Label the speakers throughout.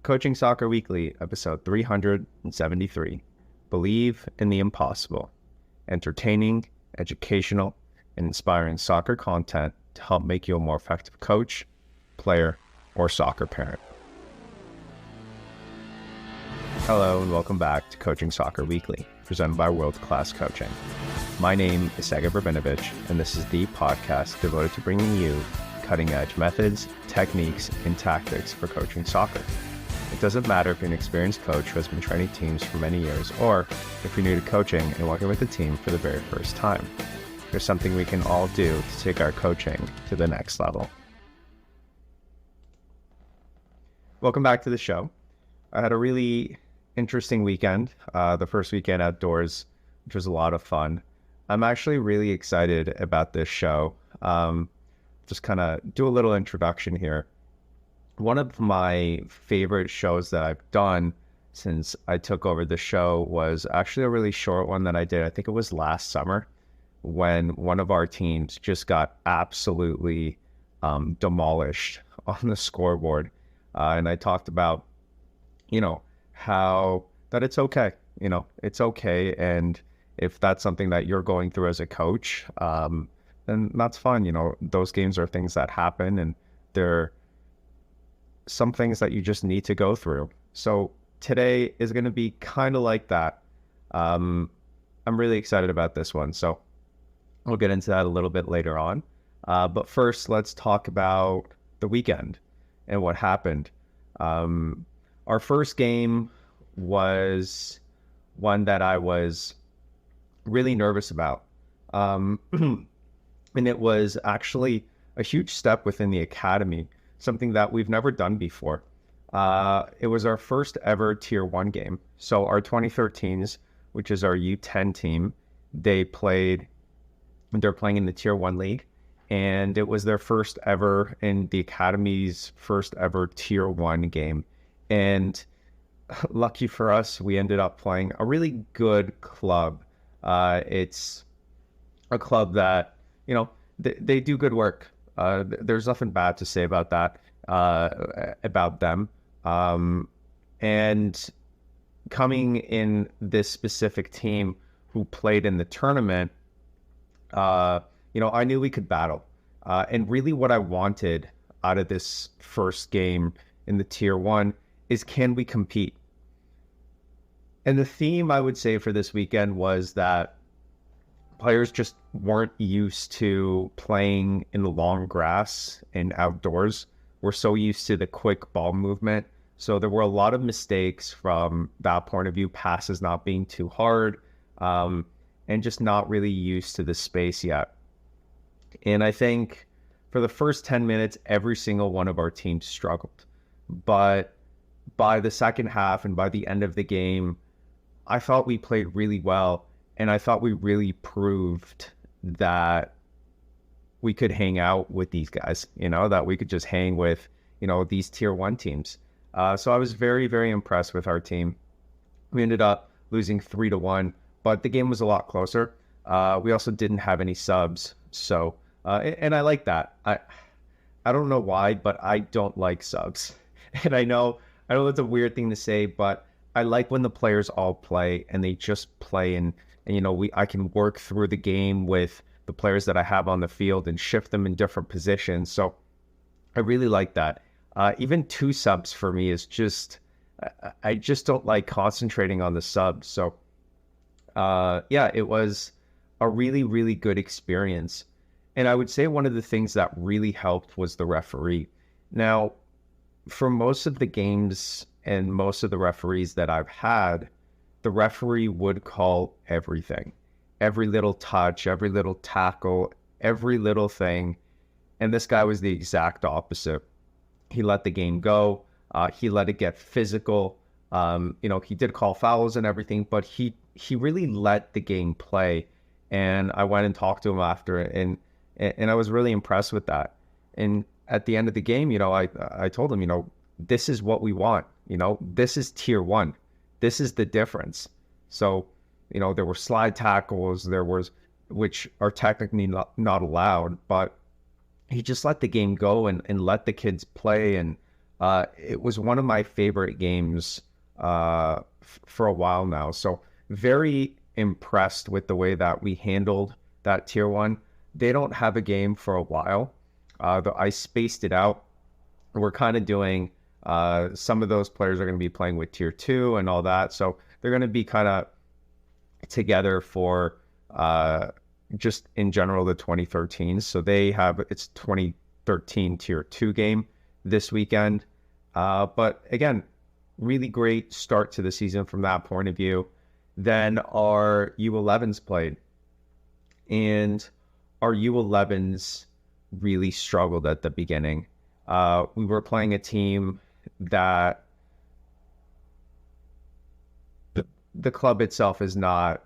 Speaker 1: Coaching Soccer Weekly, episode 373. Believe in the impossible. Entertaining, educational, and inspiring soccer content to help make you a more effective coach, player, or soccer parent. Hello and welcome back to Coaching Soccer Weekly, presented by World Class Coaching. My name is Sega Verbinovich, and this is the podcast devoted to bringing you cutting-edge methods, techniques, and tactics for coaching soccer. It doesn't matter if you're an experienced coach who has been training teams for many years, or if you're new to coaching and working with a team for the very first time. There's something we can all do to take our coaching to the next level. Welcome back to the show. I had a really interesting weekend, the first weekend outdoors, which was a lot of fun. I'm actually really excited about this show. Just kind of do a little introduction here. One of my favorite shows that I've done since I took over the show was actually a really short one that I did. I think it was last summer when one of our teams just got absolutely demolished on the scoreboard. And I talked about, how that it's okay. It's okay. And if that's something that you're going through as a coach, then that's fine. Those games are things that happen, and they're some things that you just need to go through. So today is going to be kind of like that. I'm really excited about this one. So we'll get into that a little bit later on. But first, let's talk about the weekend and what happened. Our first game was one that I was really nervous about. And it was actually a huge step within the academy, something that we've never done before. It was our first ever Tier 1 game. So our 2013s, which is our U10 team, they're playing in the Tier 1 league. And it was their first ever in the academy's first ever Tier 1 game. And lucky for us, we ended up playing a really good club. It's a club that, they do good work. There's nothing bad to say about that, about them. And coming in this specific team who played in the tournament, I knew we could battle. And really what I wanted out of this first game in the Tier 1 is, can we compete? And the theme I would say for this weekend was that players just weren't used to playing in the long grass and outdoors. We're so used to the quick ball movement. So there were a lot of mistakes from that point of view, passes not being too hard, and just not really used to the space yet. And I think for the first 10 minutes, every single one of our teams struggled. But by the second half and by the end of the game, I thought we played really well. And I thought we really proved that we could hang out with these guys, that we could just hang with, these Tier 1 teams. So I was very, very impressed with our team. We ended up losing 3-1, but the game was a lot closer. We also didn't have any subs. So, and I like that. I don't know why, but I don't like subs. And I know it's a weird thing to say, but I like when the players all play and they just play and I can work through the game with the players that I have on the field and shift them in different positions. So I really like that. Even 2 subs for me is just, I just don't like concentrating on the subs. So it was a really, really good experience. And I would say one of the things that really helped was the referee. Now, for most of the games and most of the referees that I've had, the referee would call everything, every little touch, every little tackle, every little thing. And this guy was the exact opposite. He let the game go. He let it get physical. He did call fouls and everything, but he really let the game play. And I went and talked to him after it, and I was really impressed with that. And at the end of the game, I told him, this is what we want. This is Tier 1. This is the difference. So, there were slide tackles, which are technically not allowed, but he just let the game go and let the kids play. And It was one of my favorite games for a while now. So very impressed with the way that we handled that tier one. They don't have a game for a while. I spaced it out. We're kind of doing, some of those players are going to be playing with tier two and all that. So they're going to be kind of together for just in general the 2013. So they have it's 2013 tier two game this weekend. But again, really great start to the season from that point of view. Then our U11s played, and our U11s really struggled at the beginning. We were playing a team that the club itself is not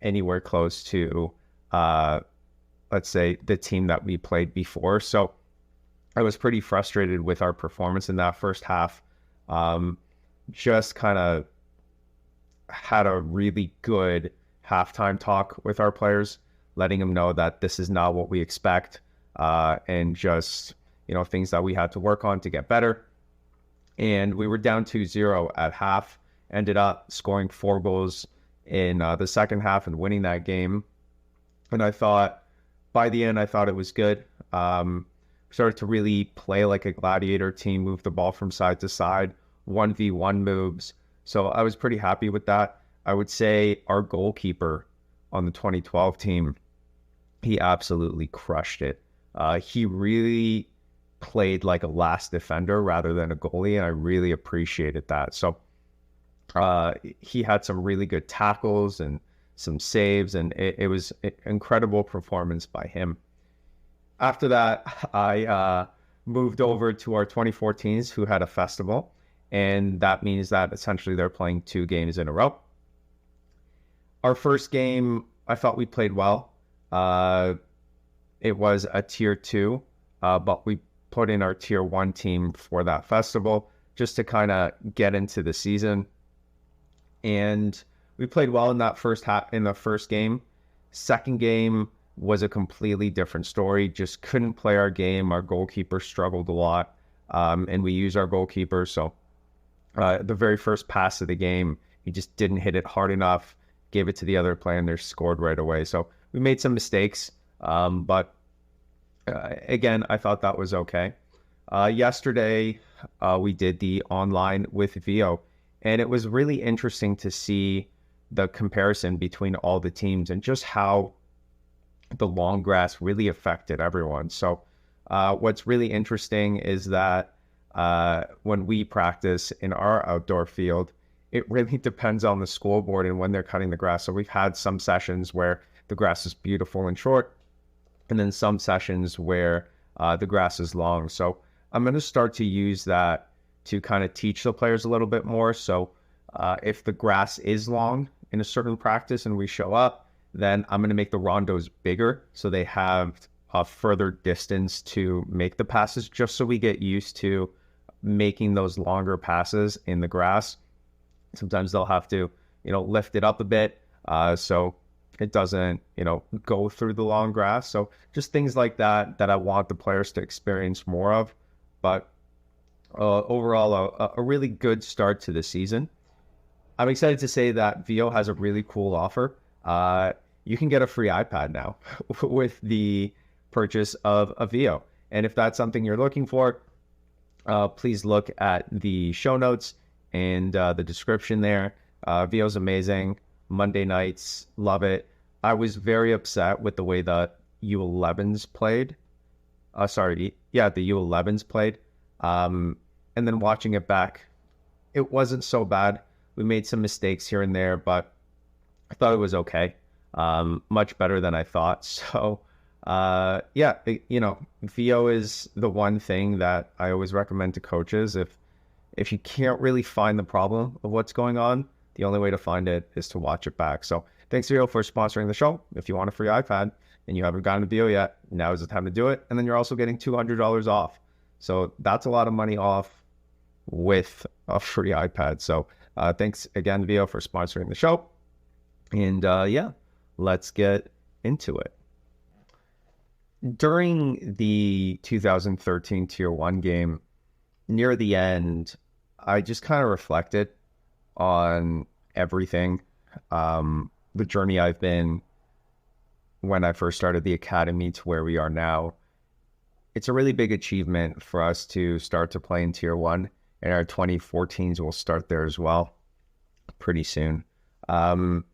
Speaker 1: anywhere close to, let's say, the team that we played before. So I was pretty frustrated with our performance in that first half. Just kind of had a really good halftime talk with our players, letting them know that this is not what we expect, and just, things that we had to work on to get better. And we were down 2-0 at half, ended up scoring 4 goals in the second half and winning that game. And I thought, by the end, I thought it was good. Started to really play like a gladiator team, move the ball from side to side, 1v1 moves. So I was pretty happy with that. I would say our goalkeeper on the 2012 team, he absolutely crushed it. He really played like a last defender rather than a goalie, and I really appreciated that. So he had some really good tackles and some saves, and it was an incredible performance by him. After that, I moved over to our 2014s who had a festival, and that means that essentially they're playing 2 games in a row. Our first game, I thought we played well. It was a tier 2, but we put in our tier 1 team for that festival just to kind of get into the season. And we played well in that first game. Second game was a completely different story. Just couldn't play our game. Our goalkeeper struggled a lot, and we use our goalkeeper. So the very first pass of the game, he just didn't hit it hard enough, gave it to the other player, and they scored right away. So we made some mistakes, but again, I thought that was okay. Yesterday, we did the online with Vio, and it was really interesting to see the comparison between all the teams and just how the long grass really affected everyone. So what's really interesting is that when we practice in our outdoor field, it really depends on the school board and when they're cutting the grass. So we've had some sessions where the grass is beautiful and short, and then some sessions where the grass is long. So I'm going to start to use that to kind of teach the players a little bit more. So if the grass is long in a certain practice and we show up, then I'm going to make the rondos bigger so they have a further distance to make the passes, just so we get used to making those longer passes in the grass. Sometimes they'll have to, lift it up a bit so it doesn't, go through the long grass. So just things like that I want the players to experience more of. But overall, a really good start to the season. I'm excited to say that Vio has a really cool offer. You can get a free iPad now with the purchase of a Vio. And if that's something you're looking for, please look at the show notes and the description there. Vio's amazing. Monday nights, love it. I was very upset with the way the U11s played. The U11s played. And then watching it back, it wasn't so bad. We made some mistakes here and there, but I thought it was okay. Much better than I thought. So, Vio is the one thing that I always recommend to coaches. If you can't really find the problem of what's going on, the only way to find it is to watch it back. So thanks, Vio, for sponsoring the show. If you want a free iPad and you haven't gotten a Vio yet, now is the time to do it. And then you're also getting $200 off. So that's a lot of money off with a free iPad. So thanks again, Vio, for sponsoring the show. And let's get into it. During the 2013 Tier 1 game, near the end, I just kind of reflected on everything, the journey I've been when I first started the academy to where we are now. It's a really big achievement for us to start to play in Tier 1, and our 2014s will start there as well pretty soon. Um,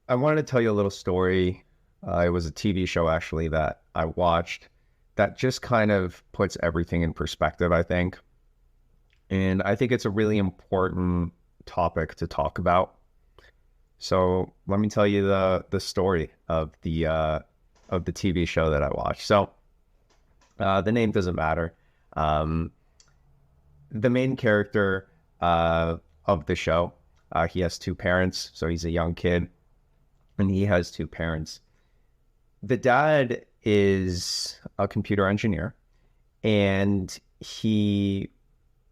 Speaker 1: I wanted to tell you a little story. It was a TV show actually that I watched that just kind of puts everything in perspective, I think. And I think it's a really important topic to talk about. So let me tell you the story of the TV show that I watched. So the name doesn't matter. Um, the main character of the show, he has two parents, so he's a young kid, and he has two parents. The dad is a computer engineer, and he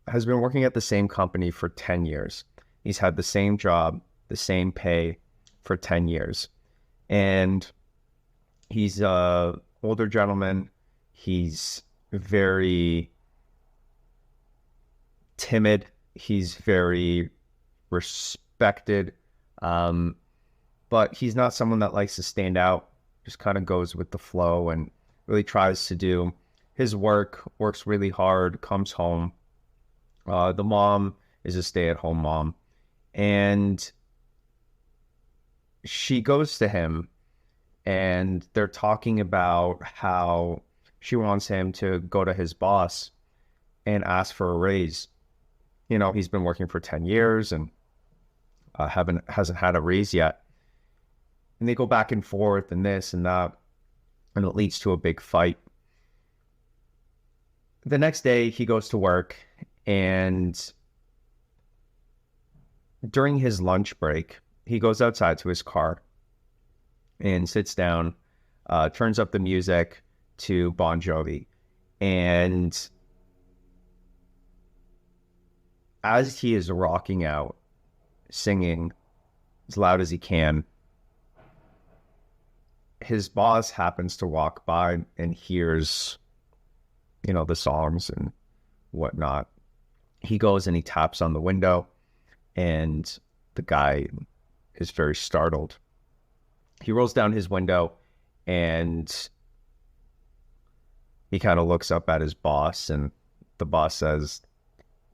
Speaker 1: has been working at the same company for 10 years. He's had the same job, the same pay for 10 years. And he's a older gentleman. He's very timid. He's very respected. But he's not someone that likes to stand out, just kind of goes with the flow and really tries to do his work, works really hard, comes home. The mom is a stay-at-home mom, and she goes to him and they're talking about how she wants him to go to his boss and ask for a raise. You know, he's been working for 10 years and hasn't had a raise yet. And they go back and forth and this and that, and it leads to a big fight. The next day he goes to work, and during his lunch break, he goes outside to his car and sits down, turns up the music to Bon Jovi. And as he is rocking out, singing as loud as he can, his boss happens to walk by and hears, you know, the songs and whatnot. He goes and he taps on the window, and the guy is very startled. He rolls down his window and he kind of looks up at his boss, and the boss says,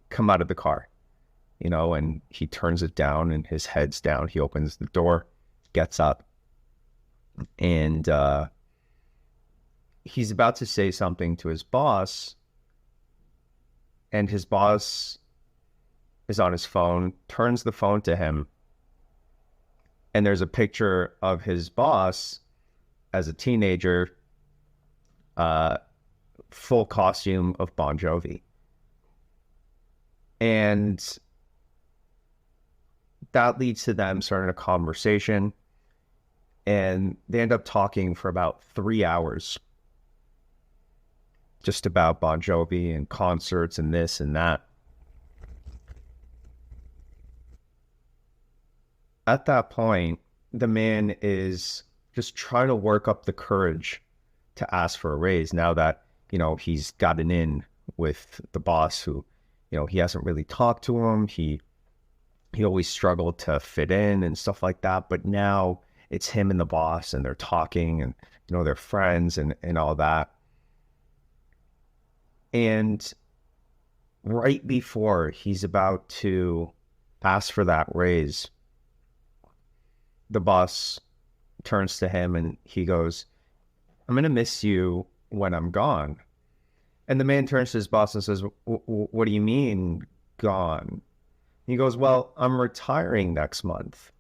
Speaker 1: "Come out of the car," you know, and he turns it down and his head's down. He opens the door, gets up, and he's about to say something to his boss, and his boss is on his phone, turns the phone to him, and there's a picture of his boss as a teenager, full costume of Bon Jovi. And that leads to them starting a conversation, and they end up talking for about 3 hours just about Bon Jovi and concerts and this and that. At that point, the man is just trying to work up the courage to ask for a raise now that, you know, he's gotten in with the boss who, you know, he hasn't really talked to him. He always struggled to fit in and stuff like that. But now it's him and the boss, and they're talking, and, you know, they're friends and all that. And right before he's about to ask for that raise, the boss turns to him and he goes, "I'm going to miss you when I'm gone." And the man turns to his boss and says, "What do you mean gone?" He goes, "Well, I'm retiring next month."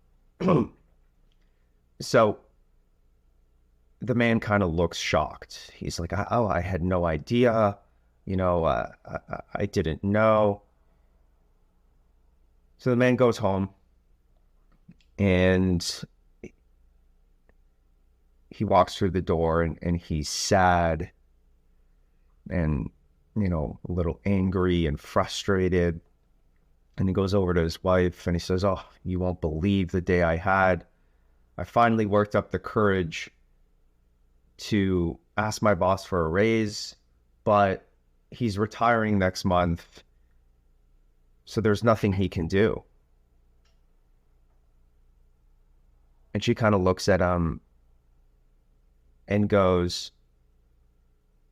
Speaker 1: So the man kind of looks shocked. He's like, "Oh, I had no idea. You know, I didn't know." So the man goes home, and he walks through the door, and he's sad and, you know, a little angry and frustrated. And he goes over to his wife and he says, "Oh, you won't believe the day I had. I finally worked up the courage to ask my boss for a raise, but he's retiring next month, so there's nothing he can do. And she kind of looks at him and goes,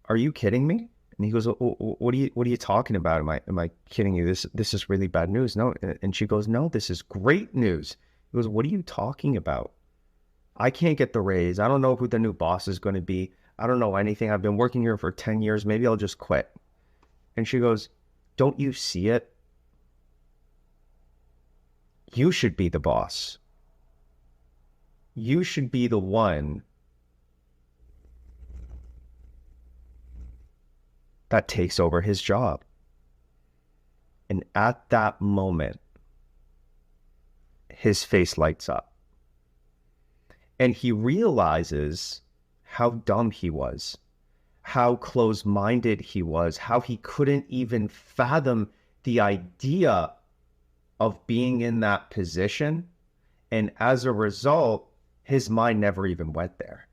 Speaker 1: "Are you kidding me?" And he goes, "What are you talking about? Am I kidding you? This is really bad news." No. And she goes, "No, this is great news." He goes, "What are you talking about? I can't get the raise. I don't know who the new boss is going to be. I don't know anything. I've been working here for 10 years. Maybe I'll just quit." And she goes, "Don't you see it? You should be the boss. You should be the one that takes over his job." And at that moment, his face lights up. And he realizes how dumb he was, how close-minded he was, how he couldn't even fathom the idea of being in that position. And as a result, his mind never even went there.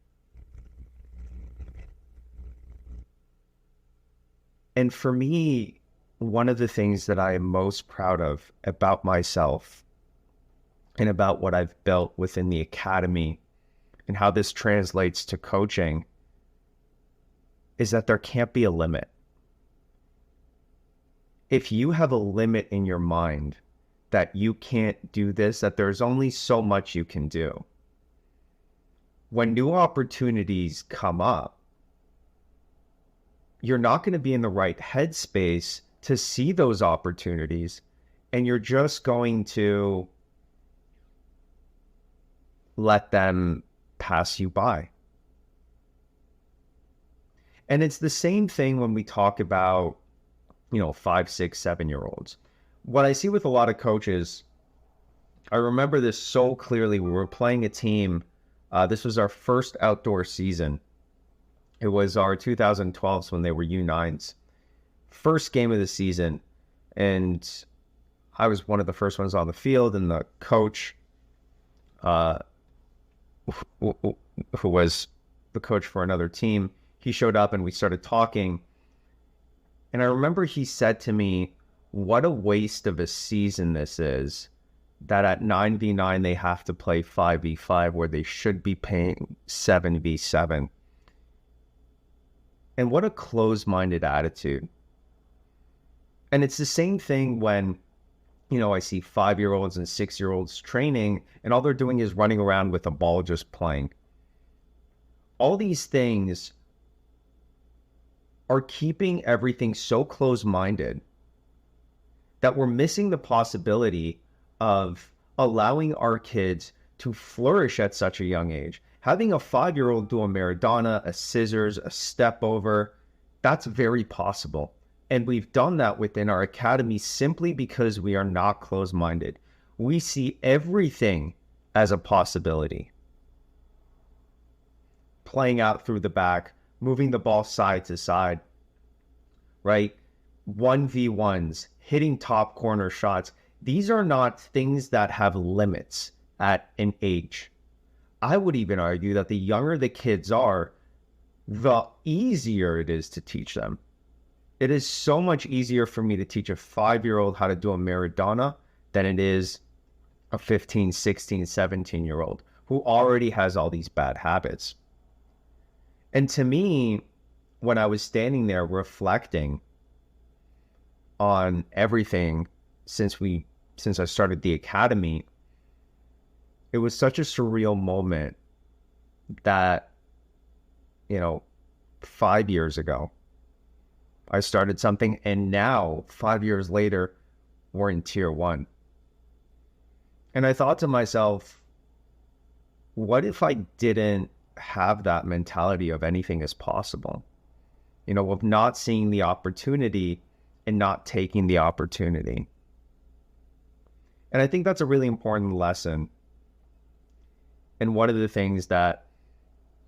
Speaker 1: And for me, one of the things that I am most proud of about myself and about what I've built within the academy and how this translates to coaching is that there can't be a limit. If you have a limit in your mind that you can't do this, that there's only so much you can do, when new opportunities come up, you're not going to be in the right headspace to see those opportunities, and you're just going to let them pass you by. And it's the same thing when we talk about, 5, 6, 7-year-olds. What I see with a lot of coaches, I remember this so clearly. We were playing a team. This was our first outdoor season. It was our 2012s when they were U9s. First game of the season. And I was one of the first ones on the field, and the coach, who was the coach for another team, he showed up and we started talking. And I remember he said to me, "What a waste of a season this is, that at 9v9 they have to play 5v5 where they should be playing 7v7. And what a closed-minded attitude. And it's the same thing when, I see 5-year-olds and 6-year-olds training, and all they're doing is running around with a ball just playing. All these things are keeping everything so close-minded that we're missing the possibility of allowing our kids to flourish at such a young age. Having a 5-year-old do a Maradona, a scissors, a step over, that's very possible. And we've done that within our academy simply because we are not closed-minded. We see everything as a possibility. Playing out through the back, moving the ball side to side, right? 1v1s, hitting top corner shots. These are not things that have limits at an age. I would even argue that the younger the kids are, the easier it is to teach them. It is so much easier for me to teach a 5-year-old how to do a Maradona than it is a 15, 16, 17-year-old who already has all these bad habits. And to me, when I was standing there reflecting on everything since I started the academy, it was such a surreal moment that, 5 years ago, I started something, and now 5 years later, we're in tier 1. And I thought to myself, what if I didn't have that mentality of anything is possible? Of not seeing the opportunity and not taking the opportunity. And I think that's a really important lesson. And one of the things that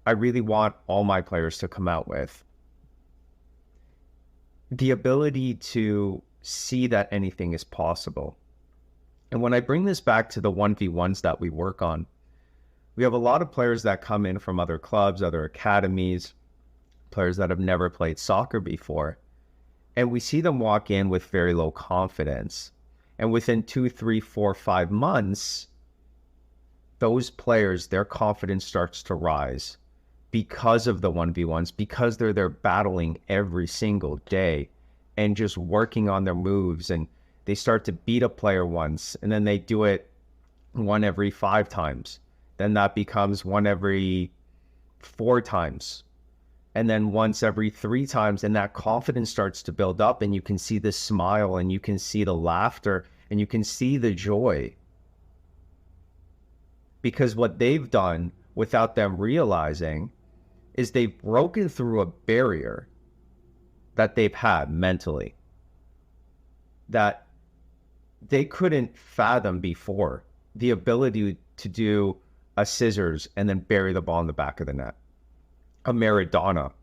Speaker 1: I really want all my players to come out with, the ability to see that anything is possible. And when I bring this back to the 1v1s that we work on, we have a lot of players that come in from other clubs, other academies, players that have never played soccer before. And we see them walk in with very low confidence. And within 2, 3, 4, 5 months, those players, their confidence starts to rise because of the 1v1s, because they're there battling every single day and just working on their moves. And they start to beat a player once, and then they do it one every 5 times. Then that becomes one every 4 times. And then once every 3 times, and that confidence starts to build up, and you can see the smile, and you can see the laughter, and you can see the joy. Because what they've done without them realizing is they've broken through a barrier that they've had mentally that they couldn't fathom before. The ability to do a scissors and then bury the ball in the back of the net. A Maradona,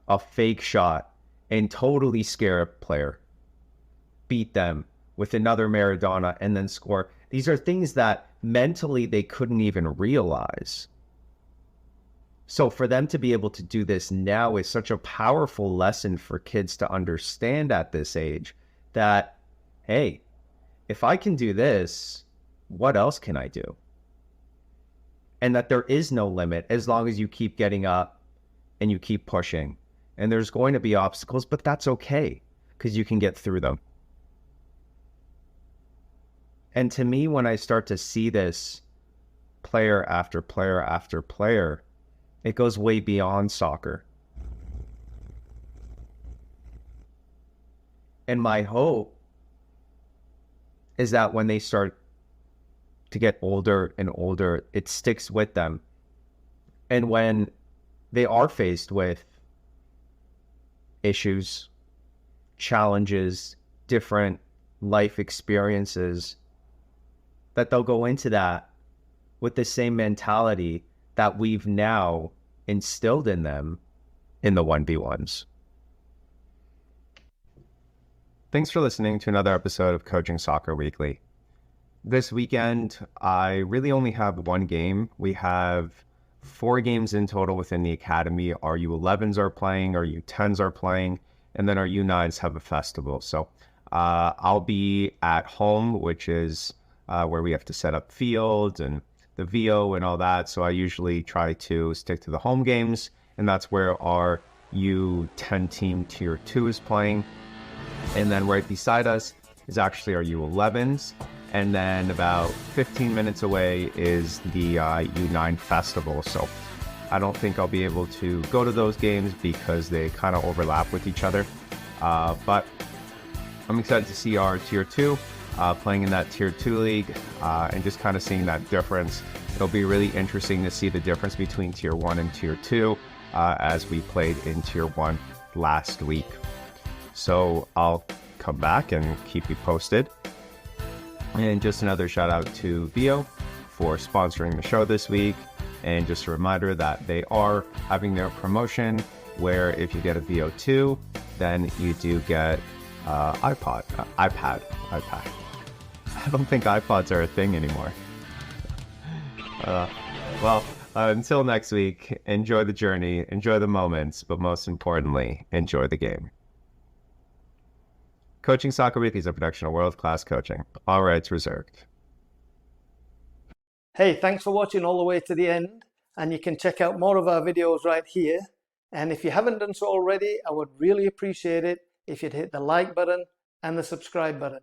Speaker 1: a fake shot, and totally scare a player. Beat them with another Maradona and then score. These are things that mentally they couldn't even realize. So for them to be able to do this now is such a powerful lesson for kids to understand at this age that, hey, if I can do this, what else can I do? And that there is no limit as long as you keep getting up and you keep pushing. And there's going to be obstacles, but that's okay because you can get through them. And to me, when I start to see this player after player after player, it goes way beyond soccer. And my hope is that when they start to get older and older, it sticks with them. And when they are faced with issues, challenges, different life experiences, that they'll go into that with the same mentality that we've now instilled in them in the 1v1s. Thanks for listening to another episode of Coaching Soccer Weekly. This weekend, I really only have one game. We have 4 games in total within the academy. Our U11s are playing, our U10s are playing, and then our U9s have a festival. So I'll be at home, which is where we have to set up fields and the VO and all that. So I usually try to stick to the home games, and that's where our U10 team Tier 2 is playing. And then right beside us is actually our U11s. And then about 15 minutes away is the U9 festival. So I don't think I'll be able to go to those games because they kind of overlap with each other. But I'm excited to see our Tier 2 playing in that Tier 2 league and just kind of seeing that difference. It'll be really interesting to see the difference between Tier 1 and Tier 2 as we played in Tier 1 last week. So I'll come back and keep you posted. And just another shout out to VO for sponsoring the show this week. And just a reminder that they are having their promotion where if you get a VO2, then you do get iPad. I don't think iPods are a thing anymore. Until next week, enjoy the journey, enjoy the moments, but most importantly, enjoy the game. Coaching Soccer Weekly is a production of World Class Coaching. All rights reserved.
Speaker 2: Hey, thanks for watching all the way to the end, and you can check out more of our videos right here. And if you haven't done so already, I would really appreciate it if you'd hit the like button and the subscribe button.